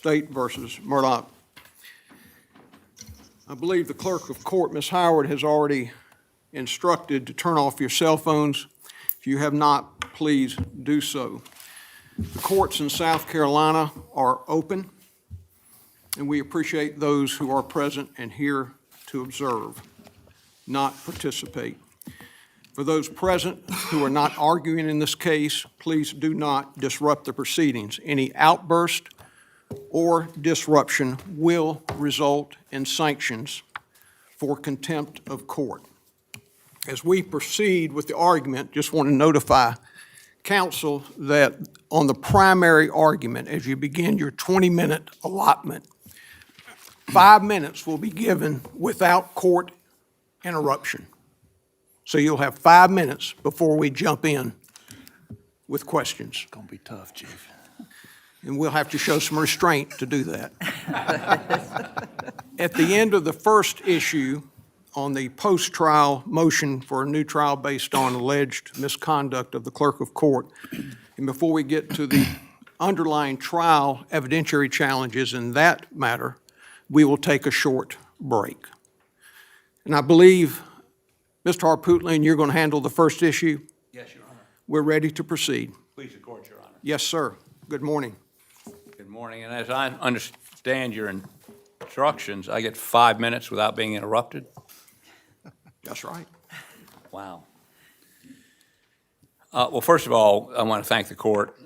State versus Murdaugh. I believe the clerk of court, Ms. Howard, has already instructed to turn off your cell phones. If you have not, please do so. The courts in South Carolina are open, and we appreciate those who are present and here to observe, not participate. For those present who are not arguing in this case, please do not disrupt the proceedings. Any outburst or disruption will result in sanctions for contempt of court. As we proceed with the argument, just want to notify counsel that on the primary argument, as you begin your 20-minute allotment, 5 minutes will be given without court interruption. So you'll have 5 minutes before we jump in with questions. It's gonna be tough, Chief. And we'll have to show some restraint to do that. At the end of the first issue on the post-trial motion for a new trial based on alleged misconduct of the clerk of court, and before we get to the underlying trial evidentiary challenges in that matter, we will take a short break. And I believe, Mr. Harpootlian, you're going to handle the first issue? Yes, Your Honor. We're ready to proceed. Please record, Your Honor. Yes, sir. Good morning. Good morning, and as I understand your instructions, I get 5 minutes without being interrupted? That's right. Wow. Well, first of all, I want to thank the court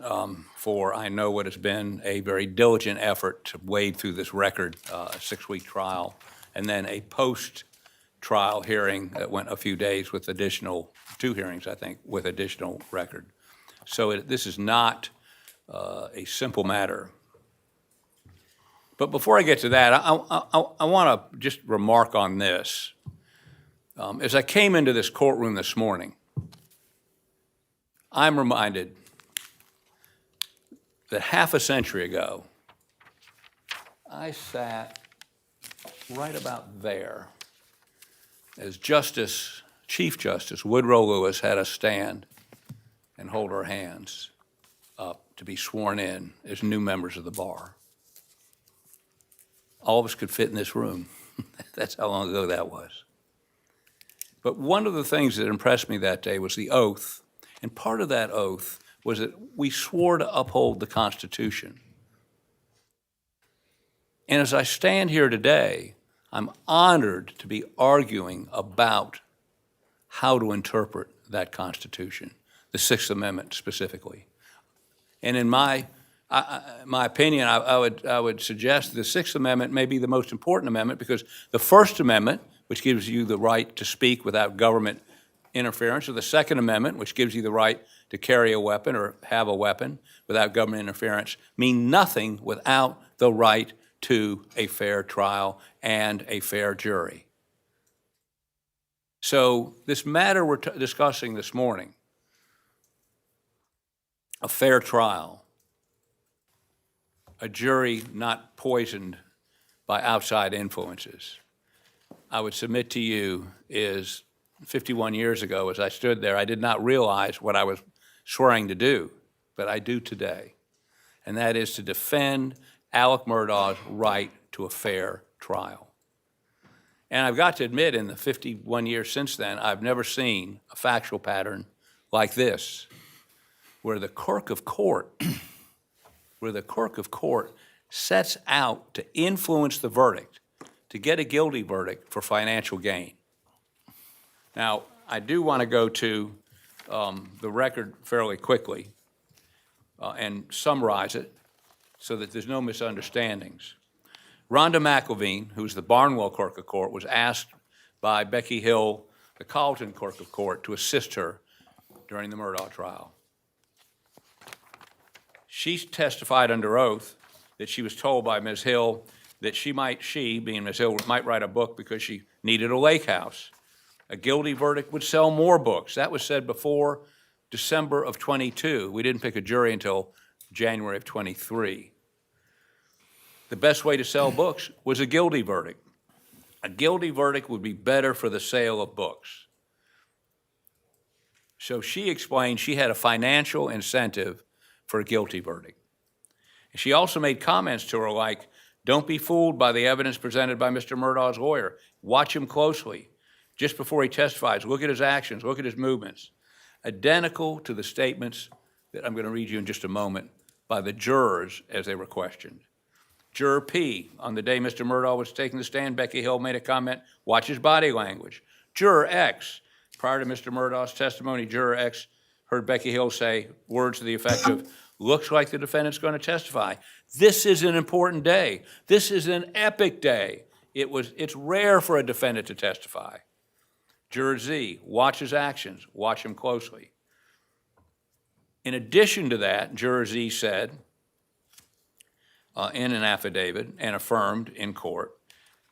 for, I know, what has been a very diligent effort to wade through this record, a 6-week trial, and then a post-trial hearing that went a few days with additional, 2 hearings, I think, with additional record. So this is not a simple matter. But before I get to that, I want to just remark on this. As I came into this courtroom this morning, I'm reminded that half a century ago, I sat right about there as Chief Justice Woodrow Lewis had us stand and hold our hands up to be sworn in as new members of the bar. All of us could fit in this room. That's how long ago that was. But one of the things that impressed me that day was the oath, and part of that oath was that we swore to uphold the Constitution. And as I stand here today, I'm honored to be arguing about how to interpret that Constitution, the Sixth Amendment specifically. And in my opinion, I would suggest the Sixth Amendment may be the most important amendment because the First Amendment, which gives you the right to speak without government interference, or the Second Amendment, which gives you the right to carry a weapon or have a weapon without government interference, mean nothing without the right to a fair trial and a fair jury. So this matter we're discussing this morning, a fair trial, a jury not poisoned by outside influences, I would submit to you is 51 years ago, as I stood there, I did not realize what I was swearing to do, but I do today. And that is to defend Alex Murdaugh's right to a fair trial. And I've got to admit, in the 51 years since then, I've never seen a factual pattern like this, where the clerk of court sets out to influence the verdict, to get a guilty verdict for financial gain. Now, I do want to go to the record fairly quickly and summarize it so that there's no misunderstandings. Rhonda McElveen, who's the Barnwell clerk of court, was asked by Becky Hill, the Colleton clerk of court, to assist her during the Murdaugh trial. She testified under oath that she was told by Ms. Hill that she, being Ms. Hill, might write a book because she needed a lake house. A guilty verdict would sell more books. That was said before December of 22. We didn't pick a jury until January of 23. The best way to sell books was a guilty verdict. A guilty verdict would be better for the sale of books. So she explained she had a financial incentive for a guilty verdict. She also made comments to her like, don't be fooled by the evidence presented by Mr. Murdaugh's lawyer. Watch him closely. Just before he testifies, look at his actions, look at his movements. Identical to the statements that I'm going to read you in just a moment by the jurors as they were questioned. Juror P, on the day Mr. Murdaugh was taking the stand, Becky Hill made a comment, watch his body language. Juror X, prior to Mr. Murdaugh's testimony, Juror X heard Becky Hill say words to the effect of, looks like the defendant's going to testify. This is an important day. This is an epic day. It's rare for a defendant to testify. Juror Z, watch his actions, watch him closely. In addition to that, Juror Z said in an affidavit and affirmed in court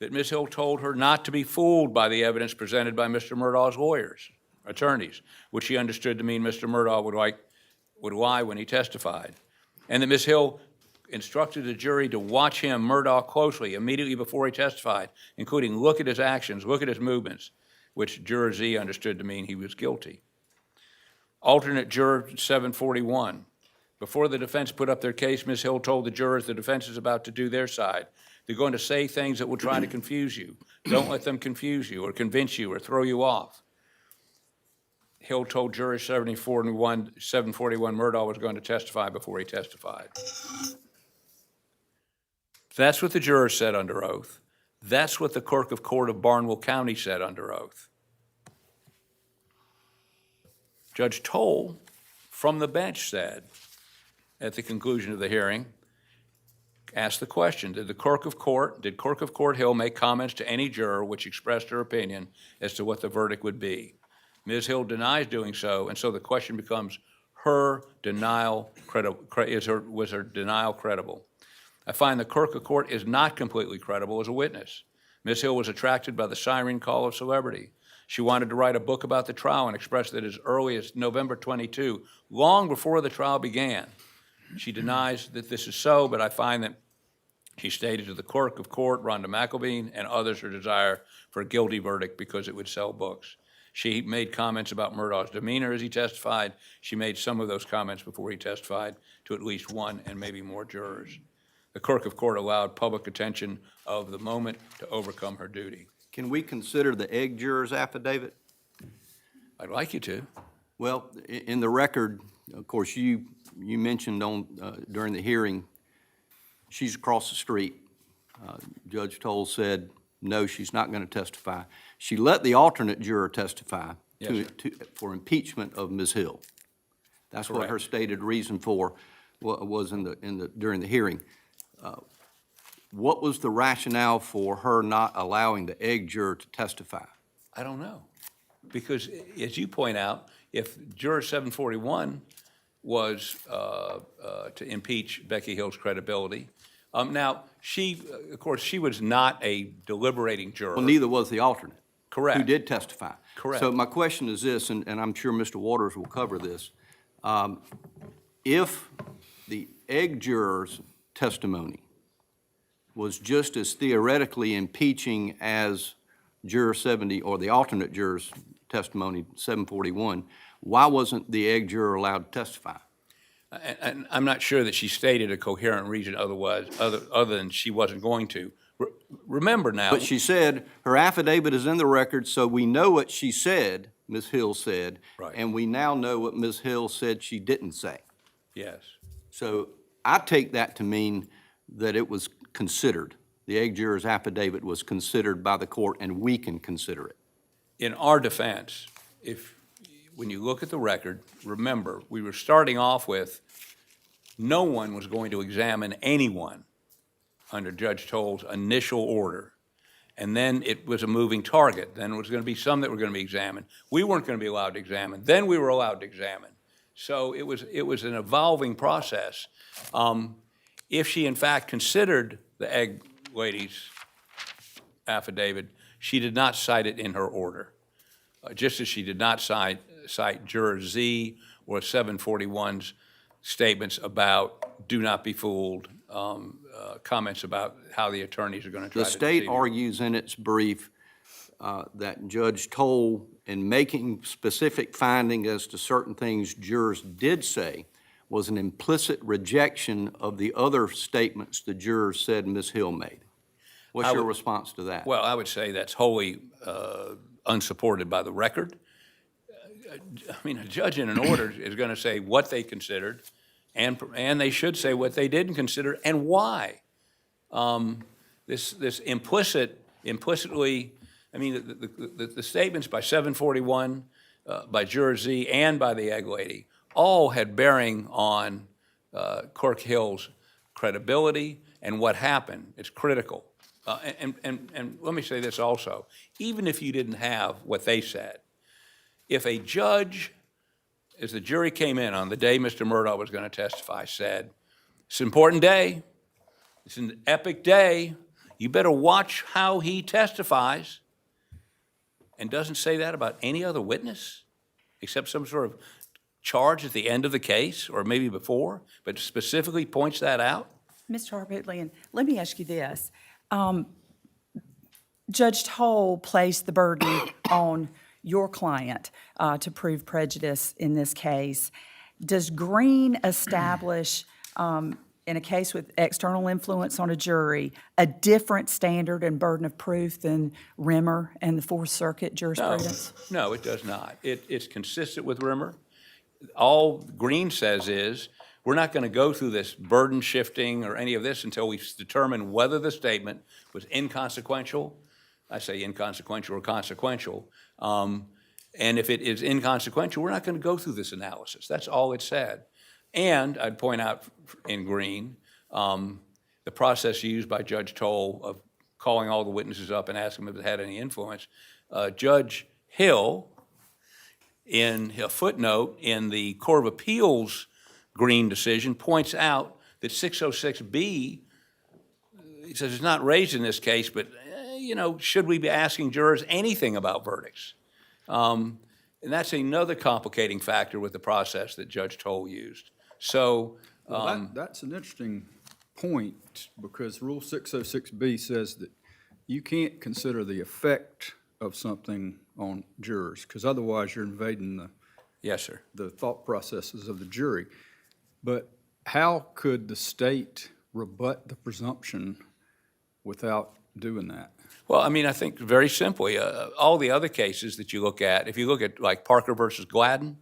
that Ms. Hill told her not to be fooled by the evidence presented by Mr. Murdaugh's lawyers, attorneys, which she understood to mean Mr. Murdaugh would lie when he testified, and that Ms. Hill instructed the jury to watch him, Murdaugh, closely immediately before he testified, including look at his actions, look at his movements, which Juror Z understood to mean he was guilty. Alternate Juror 741. Before the defense put up their case, Ms. Hill told the jurors the defense is about to do their side. They're going to say things that will try to confuse you. Don't let them confuse you or convince you or throw you off. Hill told Juror 741 Murdaugh was going to testify before he testified. That's what the jurors said under oath. That's what the Clerk of Court of Barnwell County said under oath. Judge Toll, from the bench, said at the conclusion of the hearing, asked the question, did Clerk of Court Hill make comments to any juror which expressed her opinion as to what the verdict would be? Ms. Hill denies doing so, and so the question becomes, was her denial credible? I find the Clerk of Court is not completely credible as a witness. Ms. Hill was attracted by the siren call of celebrity. She wanted to write a book about the trial and expressed that as early as November 22, long before the trial began. She denies that this is so, but I find that she stated to the Clerk of Court, Rhonda McElveen, and others her desire for a guilty verdict because it would sell books. She made comments about Murdaugh's demeanor as he testified. She made some of those comments before he testified to at least one and maybe more jurors. The Clerk of Court allowed public attention of the moment to overcome her duty. Can we consider the egg juror's affidavit? I'd like you to. Well, in the record, of course, you mentioned during the hearing, she's across the street. Judge Toll said, no, she's not going to testify. She let the alternate juror testify for impeachment of Ms. Hill. That's Correct. what her stated reason for was during the hearing. What was the rationale for her not allowing the egg juror to testify? I don't know. Because as you point out, if Juror 741 was to impeach Becky Hill's credibility, now, of course, she was not a deliberating juror. Well, neither was the alternate. Correct. Who did testify. Correct. So my question is this, and I'm sure Mr. Waters will cover this. If the egg juror's testimony was just as theoretically impeaching as Juror 70 or the alternate juror's testimony, 741, why wasn't the egg juror allowed to testify? And I'm not sure that she stated a coherent reason other than she wasn't going to. Remember now. But she said her affidavit is in the record, so we know what she said, Ms. Hill said, Right. and we now know what Ms. Hill said she didn't say. Yes. So I take that to mean that it was considered. The egg juror's affidavit was considered by the court, and we can consider it. In our defense, when you look at the record, remember, we were starting off with no one was going to examine anyone under Judge Toll's initial order. And then it was a moving target. Then there was going to be some that were going to be examined. We weren't going to be allowed to examine. Then we were allowed to examine. So it was an evolving process. If she, in fact, considered the egg lady's affidavit, she did not cite it in her order, just as she did not cite Juror Z or 741's statements about do not be fooled, comments about how the attorneys are going to try The to state deceive you. argues in its brief that Judge Toll, in making specific findings as to certain things jurors did say, was an implicit rejection of the other statements the jurors said Ms. Hill made. What's your response to that? Well, I would say that's wholly unsupported by the record. I mean, a judge in an order is going to say what they considered, and they should say what they didn't consider and why. This implicitly, I mean, the statements by 741, by Juror Z, and by the egg lady, all had bearing on Clerk Hill's credibility and what happened. It's critical. And let me say this also. Even if you didn't have what they said, if a judge, as the jury came in on the day Mr. Murdaugh was going to testify, said, it's an important day, it's an epic day, you better watch how he testifies, and doesn't say that about any other witness, except some sort of charge at the end of the case, or maybe before, but specifically points that out? Mr. Harpootlian, let me ask you this. Judge Toll placed the burden on your client to prove prejudice in this case. Does Green establish, in a case with external influence on a jury, a different standard and burden of proof than Rimmer and the Fourth Circuit jurisprudence? No, it does not. It's consistent with Rimmer. All Green says is, we're not going to go through this burden shifting or any of this until we determine whether the statement was inconsequential. I say inconsequential or consequential. And if it is inconsequential, we're not going to go through this analysis. That's all it said. And I'd point out in Green, the process used by Judge Toll of calling all the witnesses up and asking them if it had any influence. Judge Hill, in a footnote in the Court of Appeals Green decision, points out that 606B, he says it's not raised in this case, but should we be asking jurors anything about verdicts? And that's another complicating factor with the process that Judge Toll used. So that's an interesting point, because Rule 606B says that you can't consider the effect of something on jurors, because otherwise you're invading yes, sir. the thought processes of the jury. But how could the state rebut the presumption without doing that? Well, I mean, I think very simply, all the other cases that you look at, if you look at like Parker versus Gladden,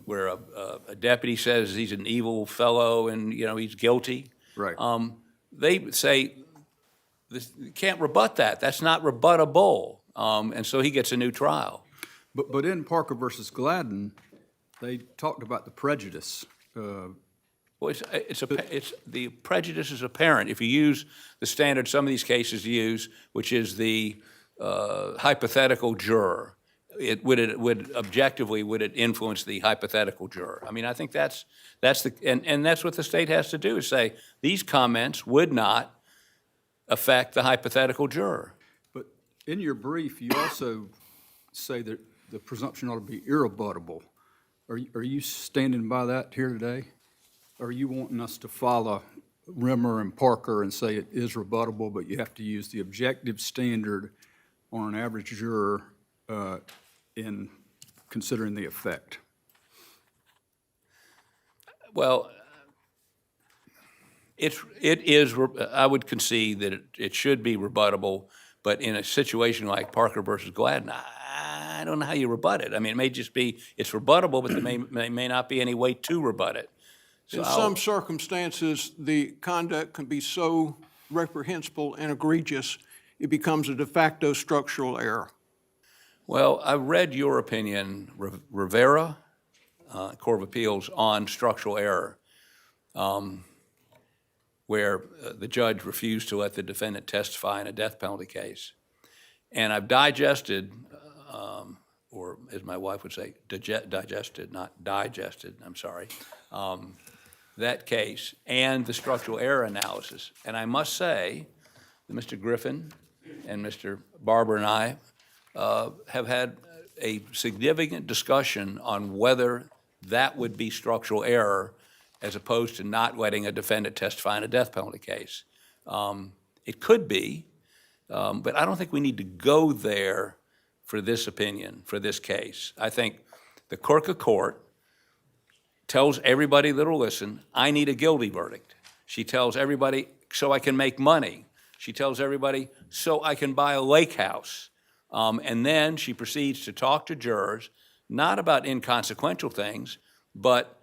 where a deputy says he's an evil fellow and, he's guilty. Right. They say, you can't rebut that. That's not rebuttable. And so he gets a new trial. But in Parker versus Gladden, they talked about the prejudice. Well, the prejudice is apparent. If you use the standard some of these cases use, which is the hypothetical juror, would it objectively influence the hypothetical juror? I mean, I think that's what the state has to do, is say these comments would not affect the hypothetical juror. But in your brief, you also say that the presumption ought to be irrebuttable. Are you standing by that here today? Are you wanting us to follow Rimmer and Parker and say it is rebuttable, but you have to use the objective standard on an average juror in considering the effect? Well, it is. I would concede that it should be rebuttable, but in a situation like Parker versus Gladden, I don't know how you rebut it. I mean, it may just be it's rebuttable, but there may not be any way to rebut it. So in some circumstances, the conduct can be so reprehensible and egregious, it becomes a de facto structural error. Well, I read your opinion, Rivera, Court of Appeals, on structural error, where the judge refused to let the defendant testify in a death penalty case. And I've digested, or as my wife would say, digested, not digested, I'm sorry, that case and the structural error analysis. And I must say that Mr. Griffin and Mr. Barber and I have had a significant discussion on whether that would be structural error as opposed to not letting a defendant testify in a death penalty case. It could be, but I don't think we need to go there for this opinion, for this case. I think the Clerk of Court tells everybody that'll listen, I need a guilty verdict. She tells everybody, so I can make money. She tells everybody, so I can buy a lake house. And then she proceeds to talk to jurors, not about inconsequential things, but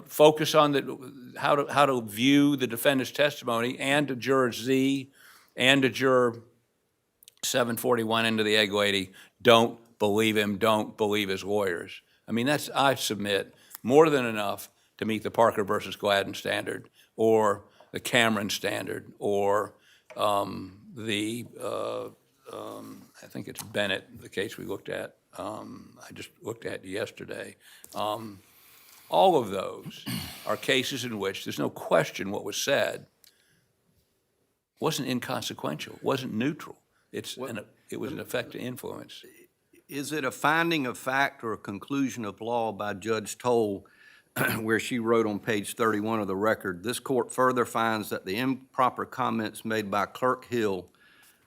focus on how to view the defendant's testimony, and to juror Z and to juror 741 into the egg lady, don't believe him, don't believe his lawyers. I mean, that's, I submit, more than enough to meet the Parker versus Gladden standard, or the Cameron standard, or I think it's Bennett, the case we looked at, I just looked at yesterday. All of those are cases in which there's no question what was said wasn't inconsequential, wasn't neutral. It was an effect to influence. Is it a finding of fact or a conclusion of law by Judge Toll where she wrote on page 31 of the record, this court further finds that the improper comments made by Clerk Hill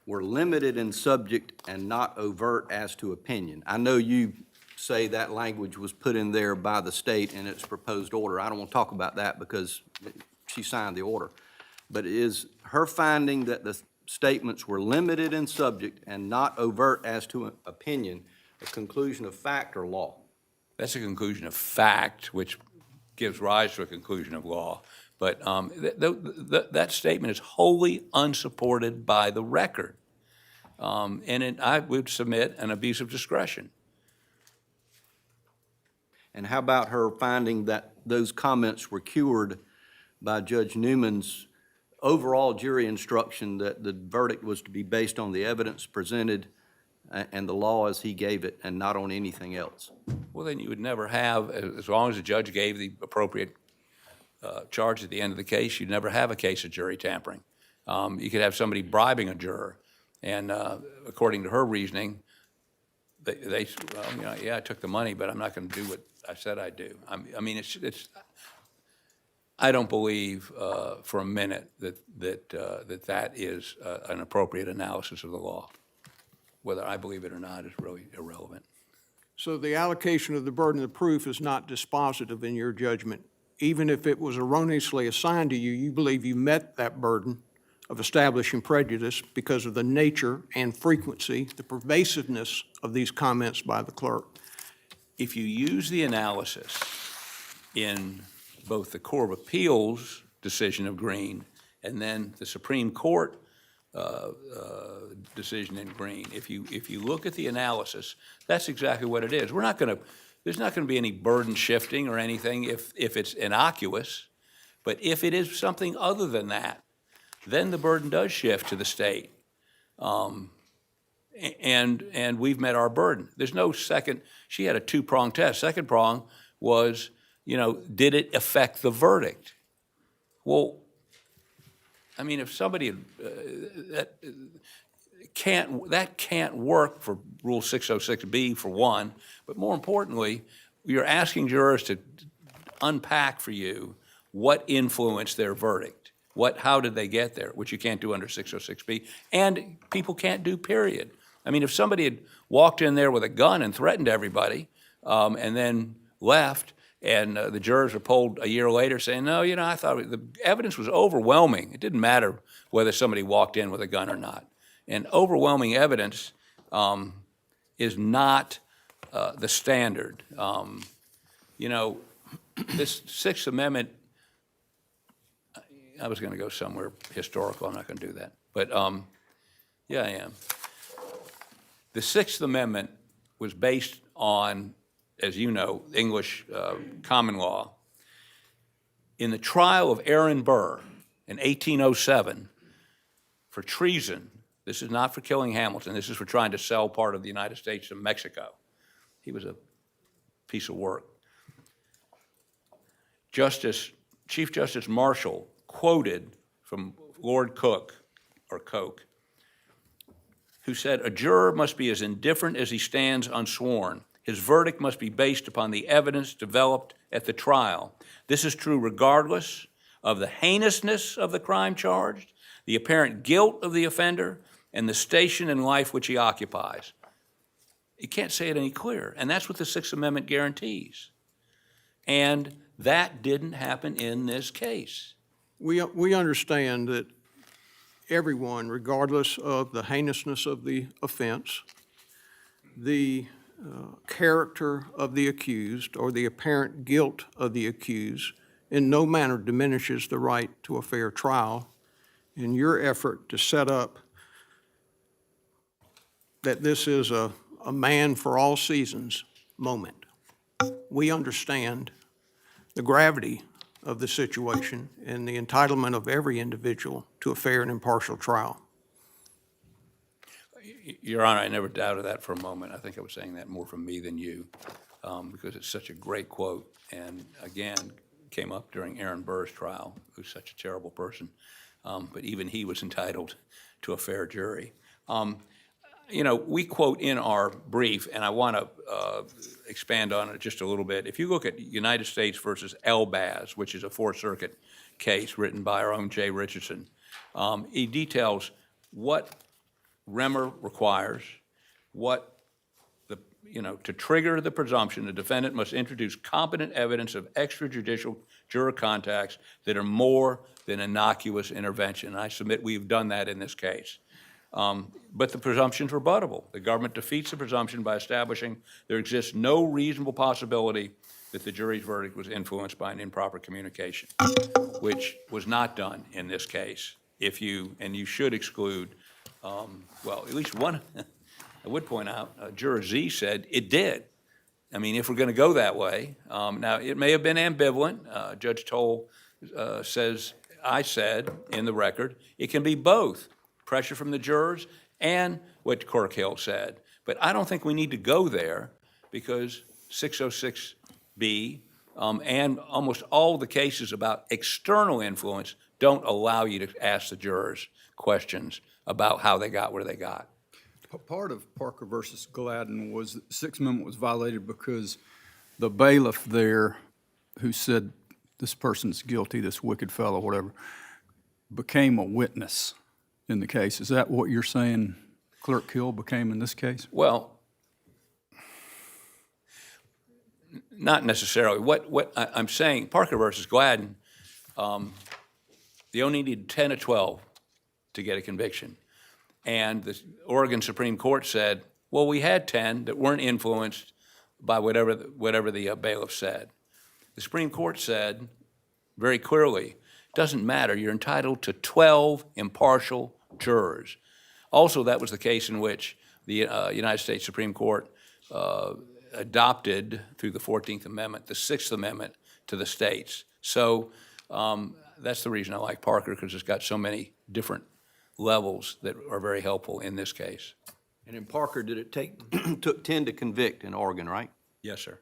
were limited in subject and not overt as to opinion? I know you say that language was put in there by the state in its proposed order. I don't want to talk about that because she signed the order. But is her finding that the statements were limited in subject and not overt as to opinion a conclusion of fact or law? That's a conclusion of fact, which gives rise to a conclusion of law. But that statement is wholly unsupported by the record. And I would submit an abuse of discretion. And how about her finding that those comments were cured by Judge Newman's overall jury instruction that the verdict was to be based on the evidence presented and the law as he gave it and not on anything else? Well, then you would never have, as long as the judge gave the appropriate charge at the end of the case, you'd never have a case of jury tampering. You could have somebody bribing a juror, and according to her reasoning, they well, yeah, I took the money, but I'm not going to do what I said I'd do. I mean, it's. I don't believe for a minute that is an appropriate analysis of the law. Whether I believe it or not is really irrelevant. So the allocation of the burden of proof is not dispositive in your judgment. Even if it was erroneously assigned to you, you believe you met that burden of establishing prejudice because of the nature and frequency, the pervasiveness of these comments by the clerk. If you use the analysis in both the Court of Appeals decision of Green and then the Supreme Court decision in Green, if you look at the analysis, that's exactly what it is. There's not going to be any burden shifting or anything if it's innocuous, but if it is something other than that, then the burden does shift to the state. And we've met our burden. There's no second. She had a two-prong test. Second prong was, did it affect the verdict? Well, I mean, if somebody that can't work for Rule 606B for one, but more importantly, you're asking jurors to unpack for you what influenced their verdict. How did they get there, which you can't do under 606B, and people can't do, period. I mean, if somebody had walked in there with a gun and threatened everybody and then left, and the jurors were polled a year later saying, no, I thought the evidence was overwhelming. It didn't matter whether somebody walked in with a gun or not. And overwhelming evidence is not the standard. This Sixth Amendment, I was going to go somewhere historical. I'm not going to do that. But yeah, I am. The Sixth Amendment was based on, as you know, English common law. In the trial of Aaron Burr in 1807 for treason, this is not for killing Hamilton, this is for trying to sell part of the United States to Mexico. He was a piece of work. Chief Justice Marshall quoted from Lord Coke, or Coke, who said, a juror must be as indifferent as he stands unsworn. His verdict must be based upon the evidence developed at the trial. This is true regardless of the heinousness of the crime charged, the apparent guilt of the offender, and the station in life which he occupies. You can't say it any clearer, and that's what the Sixth Amendment guarantees. And that didn't happen in this case. We understand that everyone, regardless of the heinousness of the offense, the character of the accused, or the apparent guilt of the accused, in no manner diminishes the right to a fair trial. In your effort to set up that this is a man for all seasons moment, we understand the gravity of the situation and the entitlement of every individual to a fair and impartial trial. Your Honor, I never doubted that for a moment. I think I was saying that more from me than you, because it's such a great quote, and again, came up during Aaron Burr's trial, who's such a terrible person, but even he was entitled to a fair jury. You know, we quote in our brief, and I want to expand on it just a little bit. If you look at United States versus Elbaz, which is a Fourth Circuit case written by our own Jay Richardson, he details what Remmer requires, what the, to trigger the presumption, the defendant must introduce competent evidence of extrajudicial juror contacts that are more than innocuous intervention. And I submit we've done that in this case. But the presumption's rebuttable. The government defeats the presumption by establishing there exists no reasonable possibility that the jury's verdict was influenced by an improper communication, which was not done in this case. And you should exclude, well, at least one, I would point out, Juror Z said it did. I mean, if we're going to go that way, now it may have been ambivalent. Judge Toll says, I said in the record, it can be both pressure from the jurors and what Clerk Hill said. But I don't think we need to go there because 606B and almost all the cases about external influence don't allow you to ask the jurors questions about how they got where they got. Part of Parker versus Gladden was that the Sixth Amendment was violated because the bailiff there who said this person's guilty, this wicked fellow, whatever, became a witness in the case. Is that what you're saying Clerk Hill became in this case? Well, not necessarily. What I'm saying, Parker versus Gladden, they only needed 10 or 12 to get a conviction. And the Oregon Supreme Court said, well, we had 10 that weren't influenced by whatever the bailiff said. The Supreme Court said very clearly, it doesn't matter, you're entitled to 12 impartial jurors. Also, that was the case in which the United States Supreme Court adopted, through the 14th Amendment, the Sixth Amendment to the states. So that's the reason I like Parker, because it's got so many different levels that are very helpful in this case. And in Parker, did it took 10 to convict in Oregon, right? Yes, sir.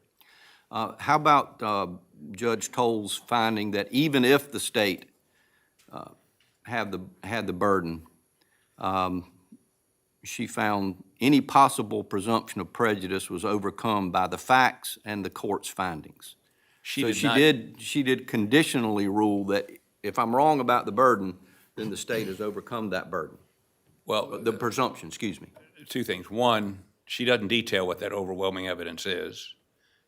How about Judge Toll's finding that even if the state had the burden, she found any possible presumption of prejudice was overcome by the facts and the court's findings? She did conditionally rule that if I'm wrong about the burden, then the state has overcome that burden. Well, The presumption, excuse me. two things. One, she doesn't detail what that overwhelming evidence is.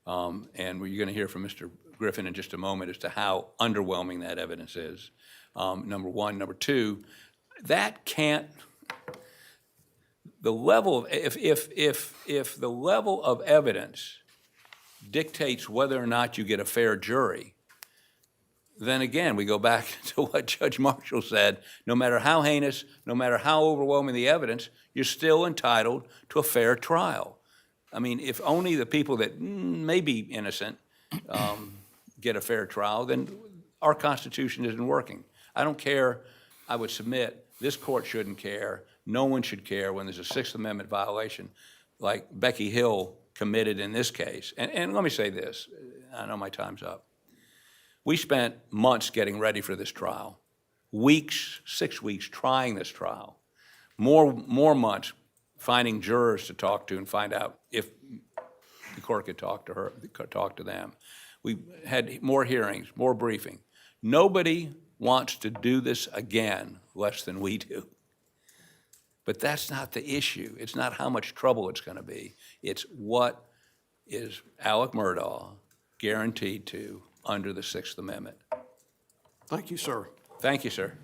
And you're going to hear from Mr. Griffin in just a moment as to how underwhelming that evidence is, number one. Number two, that can't, the level of, if the level of evidence dictates whether or not you get a fair jury, then again, we go back to what Judge Marshall said, no matter how heinous, no matter how overwhelming the evidence, you're still entitled to a fair trial. I mean, if only the people that may be innocent get a fair trial, then our Constitution isn't working. I don't care. I would submit this court shouldn't care. No one should care when there's a Sixth Amendment violation like Becky Hill committed in this case. And let me say this. I know my time's up. We spent months getting ready for this trial, weeks, 6 weeks trying this trial, more months finding jurors to talk to and find out if the court could talk to them. We had more hearings, more briefing. Nobody wants to do this again less than we do. But that's not the issue. It's not how much trouble it's going to be. It's what is Alex Murdaugh guaranteed to under the Sixth Amendment. Thank you, sir. Thank you, sir.